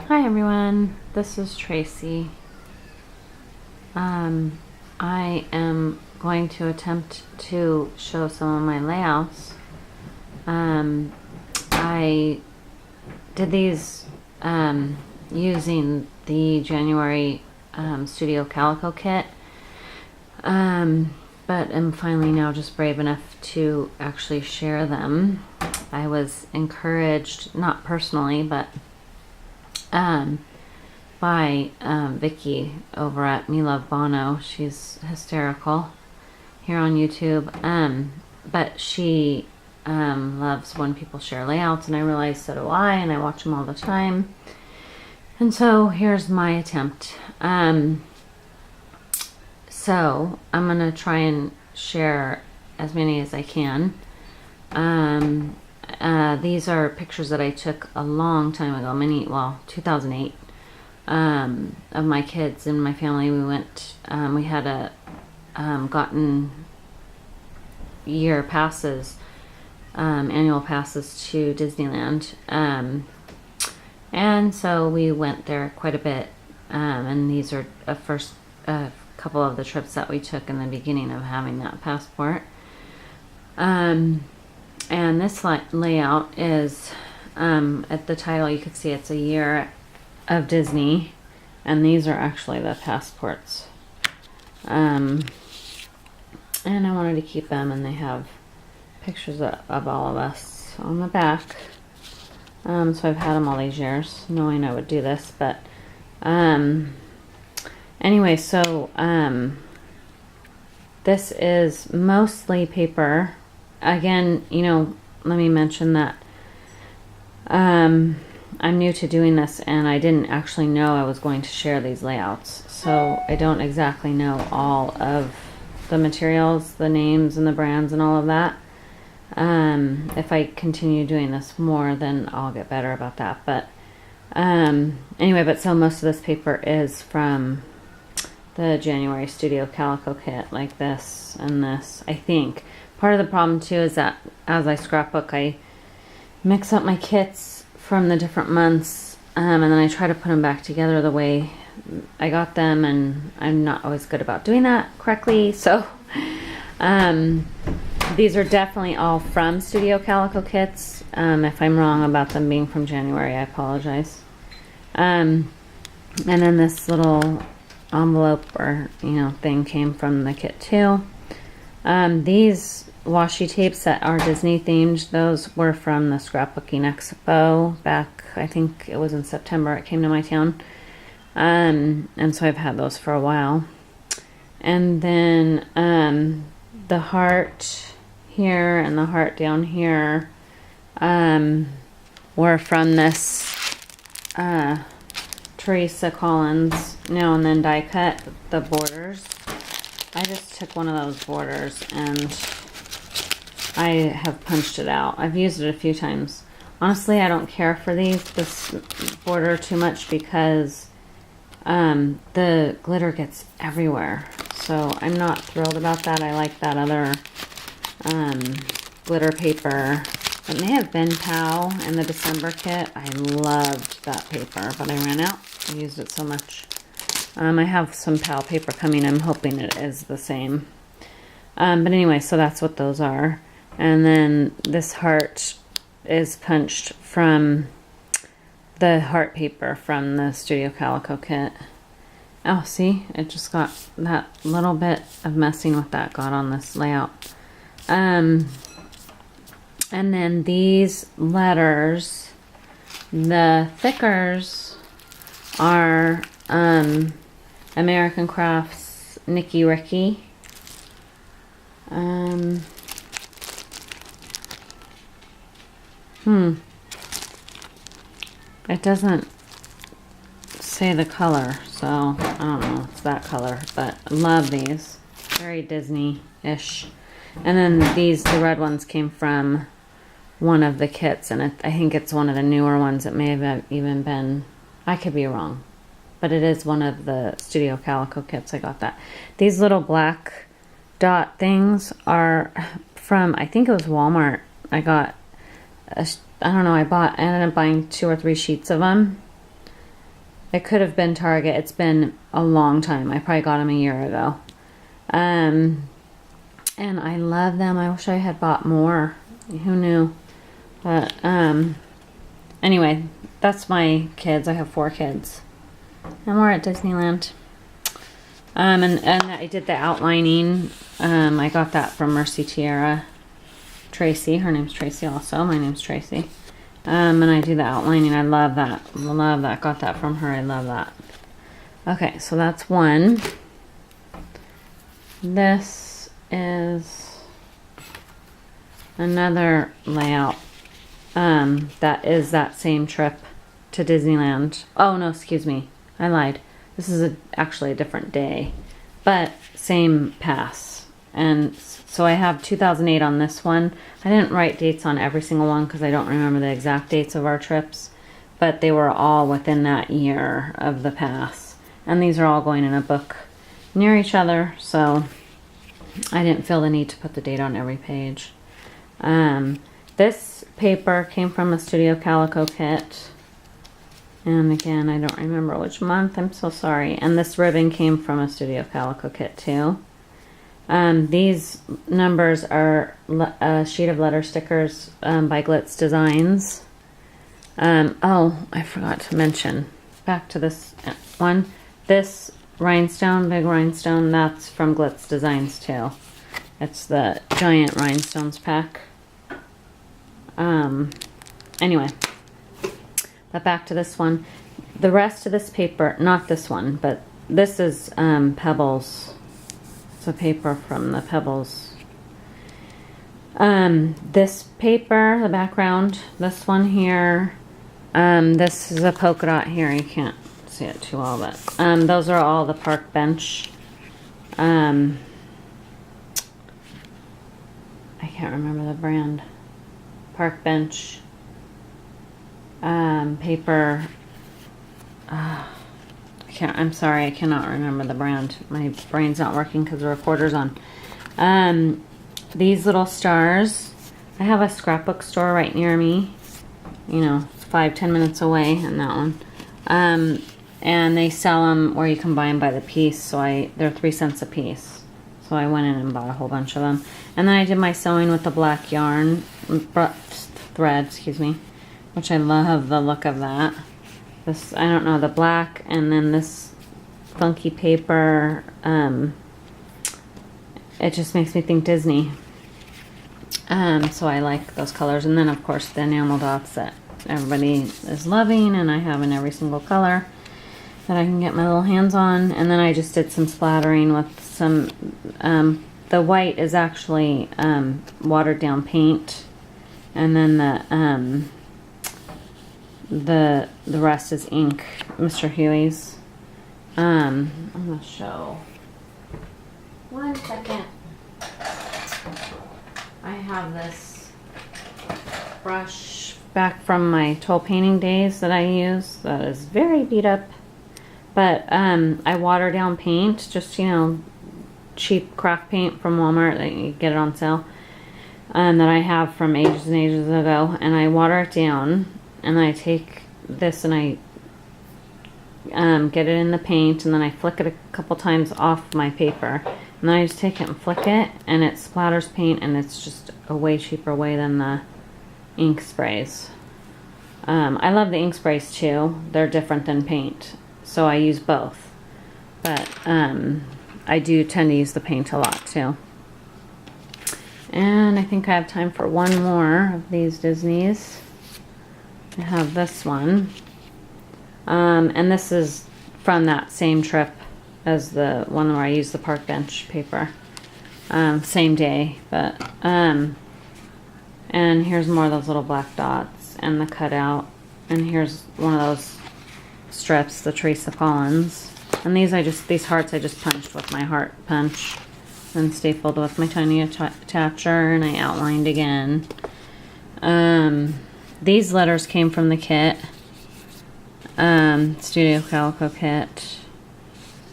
Hi everyone, this is Tracy. I am going to attempt to show some of my layouts. I did these using the January Studio Calico Kit, but am finally now just brave enough to actually share them. I was encouraged, not personally, but by Vicky over at Me Love Bono. She's hysterical here on YouTube. But she loves when people share layouts, and I realize so do I, and I watch them all the time. And so here's my attempt. So I'm gonna try and share as many as I can. These are pictures that I took a long time ago, 2008, of my kids and my family. We went, we had gotten year passes, annual passes to Disneyland. And so we went there quite a bit. And these are a first couple of the trips that we took in the beginning of having that passport. And this layout is, at the title you can see it's a year of Disney, and these are actually the passports. And I wanted to keep them, and they have pictures of all of us on the back. So I've had them all these years, knowing I would do this, but anyway, so this is mostly paper. Again, let me mention that I'm new to doing this, and I didn't actually know I was going to share these layouts. So I don't exactly know all of the materials, the names and the brands and all of that. If I continue doing this more, then I'll get better about that. But anyway, but so most of this paper is from the January Studio Calico Kit, like this and this, I think. Part of the problem too is that as I scrapbook, I mix up my kits from the different months, and then I try to put them back together the way I got them, and I'm not always good about doing that correctly. So these are definitely all from Studio Calico Kits. If I'm wrong about them being from January, I apologize. And then this little envelope or thing came from the kit too. These washi tapes that are Disney themed, those were from the Scrapbooking Expo back, I think it was in September it came to my town. And so I've had those for a while. And then the heart here and the heart down here were from this Teresa Collins Now and Then die cut, the borders. I just took one of those borders and I have punched it out. I've used it a few times. Honestly, I don't care for this border too much because the glitter gets everywhere. So I'm not thrilled about that. I like that other glitter paper. It may have been POW in the December kit. I loved that paper, but I ran out. I used it so much. I have some POW paper coming. I'm hoping it is the same. But anyway, so that's what those are. And then this heart is punched from the heart paper from the Studio Calico Kit. Oh, see? It just got that little bit of messing with that got on this layout. And then these letters, the thickers are American Crafts Nicky Ricky. It doesn't say the color, so I don't know. It's that color, but I love these. Very Disney-ish. And then the red ones came from one of the kits, and I think it's one of the newer ones. It may have even been, I could be wrong, but it is one of the Studio Calico Kits. I got that. These little black dot things are from, I think it was Walmart. I got, I don't know, I ended up buying 2 or 3 sheets of them. It could have been Target. It's been a long time. I probably got them a year ago. And I love them. I wish I had bought more. Who knew? But anyway, that's my kids. I have 4 kids. And we're at Disneyland. And I did the outlining. I got that from Mercy Tiara. Tracy. Her name's Tracy also. My name's Tracy. And I do the outlining. I love that. Love that. Got that from her. I love that. Okay, so that's one. This is another layout. That is that same trip to Disneyland. Oh no, excuse me. I lied. This is actually a different day, but same pass. And so I have 2008 on this one. I didn't write dates on every single one because I don't remember the exact dates of our trips, but they were all within that year of the pass. And these are all going in a book near each other, so I didn't feel the need to put the date on every page. This paper came from a Studio Calico Kit. And again, I don't remember which month. I'm so sorry. And this ribbon came from a Studio Calico Kit too. These numbers are a sheet of letter stickers by Glitz Designs. Oh, I forgot to mention. Back to this one. This rhinestone, big rhinestone, that's from Glitz Designs too. It's the giant rhinestones pack. Anyway. But back to this one. The rest of this paper, not this one, but this is Pebbles. It's a paper from the Pebbles. This paper, the background, this one here, this is a polka dot here. You can't see it too well, but those are all the park bench. I can't remember the brand. Park bench. Paper. I'm sorry, I cannot remember the brand. My brain's not working because the recorder's on. These little stars. I have a scrapbook store right near me. You know, 5-10 minutes away, and that one. And they sell them, or you can buy them by the piece. So they're 3 cents a piece. So I went in and bought a whole bunch of them. And then I did my sewing with the black yarn thread, excuse me. Which I love the look of that. This, I don't know, the black, and then this funky paper. It just makes me think Disney. So I like those colors. And then, of course, the enamel dots that everybody is loving, and I have in every single color that I can get my little hands on. And then I just did some splattering with some, the white is actually watered down paint. And then the rest is ink, Mr. Huey's. I'm gonna show. 1 second. I have this brush back from my toll painting days that I use that is very beat up, but I water down paint, just, you know, cheap craft paint from Walmart that you get it on sale, that I have from ages and ages ago, and I water it down. And I take this and I get it in the paint, and then I flick it a couple times off my paper. And then I just take it and flick it, and it splatters paint, and it's just a way cheaper way than the ink sprays. I love the ink sprays too. They're different than paint, so I use both. But I do tend to use the paint a lot too. And I think I have time for one more of these Disneys. I have this one, and this is from that same trip as the one where I used the park bench paper. Same day, but and here's more of those little black dots and the cutout, and here's one of those strips, the Teresa Collins, and these hearts I just punched with my heart punch and stapled with my tiny attacher, and I outlined again. These letters came from the kit, Studio Calico Kit,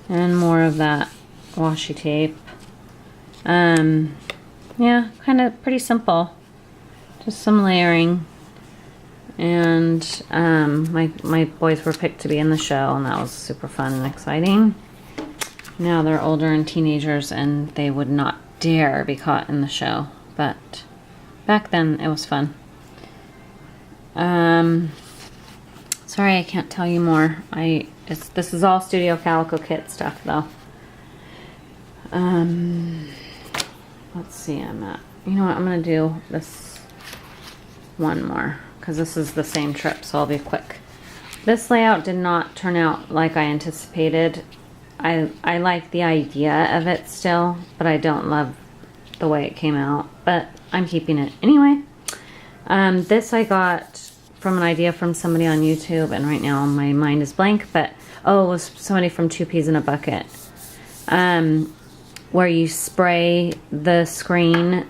and more of that washi tape. Yeah, kind of pretty simple. Just some layering. And my boys were picked to be in the show, and that was super fun and exciting. Now they're older and teenagers, and they would not dare be caught in the show. But back then, it was fun. Sorry, I can't tell you more. This is all Studio Calico Kit stuff, though. Let's see. You know what? I'm gonna do this one more because this is the same trip, so I'll be quick. This layout did not turn out like I anticipated. I like the idea of it still, but I don't love the way it came out. But I'm keeping it anyway. This I got from an idea from somebody on YouTube, and right now my mind is blank. But it was somebody from Two Peas in a Bucket. Where you spray the screen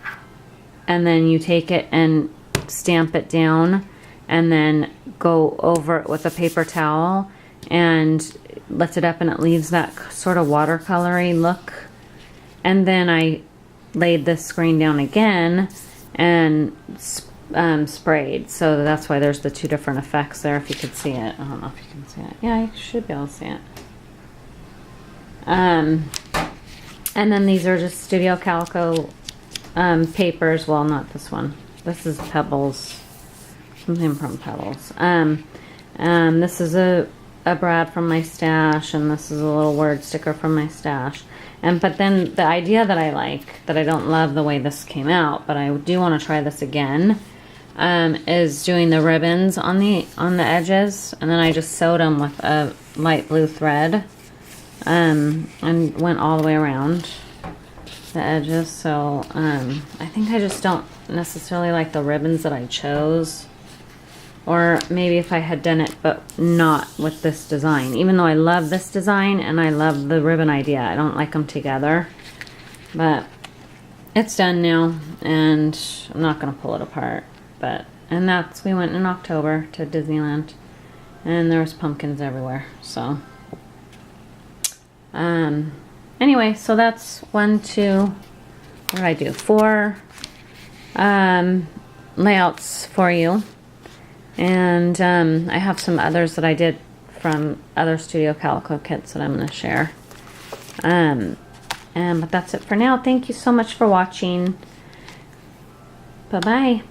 and then you take it and stamp it down and then go over it with a paper towel and lift it up, and it leaves that sort of watercolory look. And then I laid the screen down again and sprayed. So that's why there's the two different effects there, if you could see it. I don't know if you can see it. Yeah, you should be able to see it. And then these are just Studio Calico papers. Well, not this one. This is Pebbles. Something from Pebbles. This is a Brad from my stash, and this is a little word sticker from my stash. But then the idea that I like, that I don't love the way this came out, but I do want to try this again, is doing the ribbons on the edges, and then I just sewed them with a light blue thread. And went all the way around the edges. So I think I just don't necessarily like the ribbons that I chose, or maybe if I had done it but not with this design, even though I love this design and I love the ribbon idea, I don't like them together. But it's done now, and I'm not gonna pull it apart. And we went in October to Disneyland, and there was pumpkins everywhere. So anyway, so that's 1, 2, what did I do? 4 layouts for you. And I have some others that I did from other Studio Calico kits that I'm going to share. But that's it for now. Thank you so much for watching. Bye-bye.